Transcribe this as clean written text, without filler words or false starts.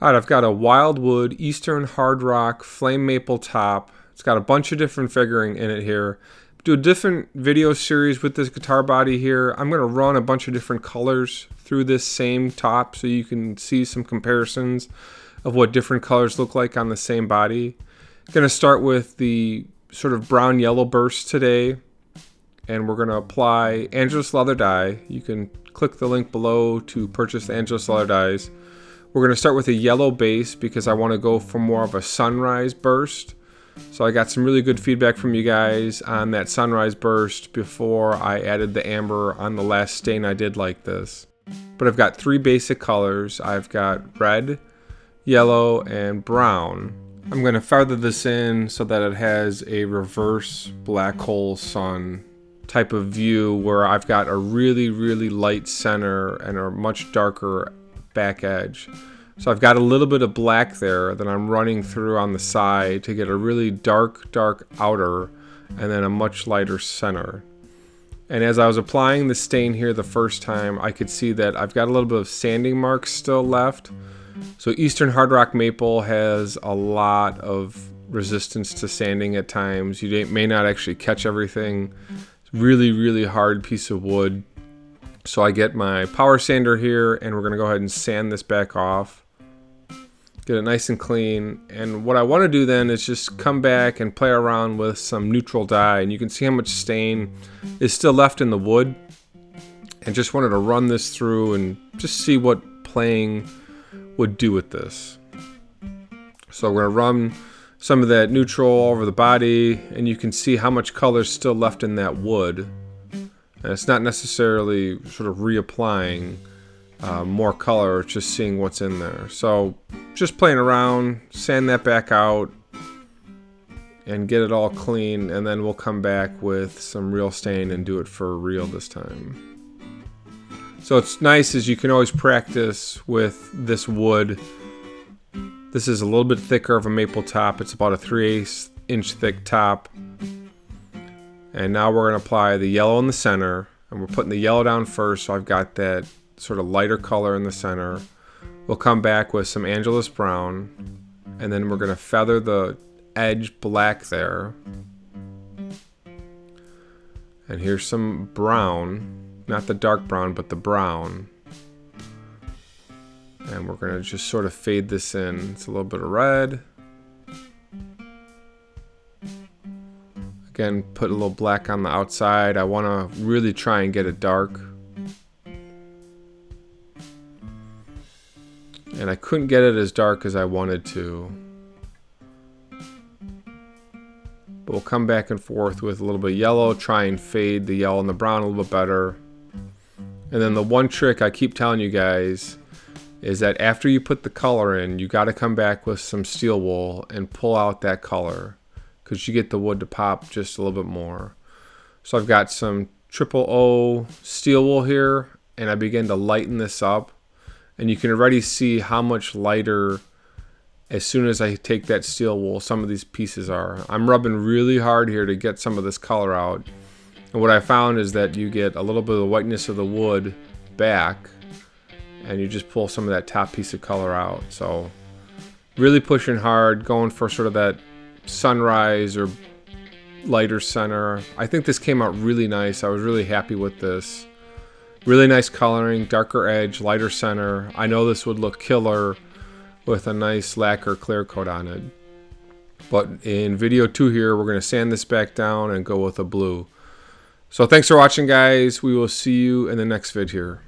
Alright, I've got a Wildwood Eastern Hard Rock Flame Maple top. It's got a bunch of different figuring in it here. Do a different video series with this guitar body here. I'm going to run a bunch of different colors through this same top so you can see some comparisons of what different colors look like on the same body. Going to start with the sort of brown yellow burst today, and we're going to apply Angelus leather dye. You can click the link below to purchase the Angelus leather dyes. We're going to start with a yellow base because I want to go for more of a sunrise burst. So I got some really good feedback from you guys on that sunrise burst before I added the amber on the last stain I did like this. But I've got three basic colors. I've got red, yellow, and brown. I'm going to feather this in so that it has a reverse black hole sun type of view where I've got a really, really light center and a much darker back edge. So I've got a little bit of black there that I'm running through on the side to get a really dark outer and then a much lighter center. And as I was applying the stain here the first time, I could see that I've got a little bit of sanding marks still left. So Eastern Hard Rock Maple has a lot of resistance to sanding at times. You may not actually catch everything. It's really, really hard piece of wood. So I get my power sander here and we're going to go ahead and sand this back off. Get it nice and clean. And what I want to do then is just come back and play around with some neutral dye. And you can see how much stain is still left in the wood. And just wanted to run this through and just see what playing would do with this. So we're going to run some of that neutral over the body. And you can see how much color is still left in that wood. And it's not necessarily sort of reapplying more color, it's just seeing what's in there. So just playing around, sand that back out, and get it all clean, and then we'll come back with some real stain and do it for real this time. So it's nice is you can always practice with this wood. This is a little bit thicker of a maple top. It's about a 3/8 inch thick top. And now we're going to apply the yellow in the center. And we're putting the yellow down first, so I've got that sort of lighter color in the center. We'll come back with some Angelus brown. And then we're going to feather the edge black there. And here's some brown. Not the dark brown, but the brown. And we're going to just sort of fade this in. It's a little bit of red. Again, put a little black on the outside. I want to really try and get it dark. And I couldn't get it as dark as I wanted to. But we'll come back and forth with a little bit of yellow, try and fade the yellow and the brown a little bit better. And then the one trick I keep telling you guys is that after you put the color in, you got to come back with some steel wool and pull out that color, because you get the wood to pop just a little bit more. So I've got some 000 steel wool here, and I begin to lighten this up. And you can already see how much lighter, as soon as I take that steel wool, some of these pieces are. I'm rubbing really hard here to get some of this color out. And what I found is that you get a little bit of the whiteness of the wood back, and you just pull some of that top piece of color out. So really pushing hard, going for sort of that sunrise or lighter center. I think this came out really nice. I was really happy with this. Really nice coloring, darker edge, lighter center. I know this would look killer with a nice lacquer clear coat on it. But in video 2 here, we're going to sand this back down and go with a blue. So thanks for watching, guys. We will see you in the next vid here.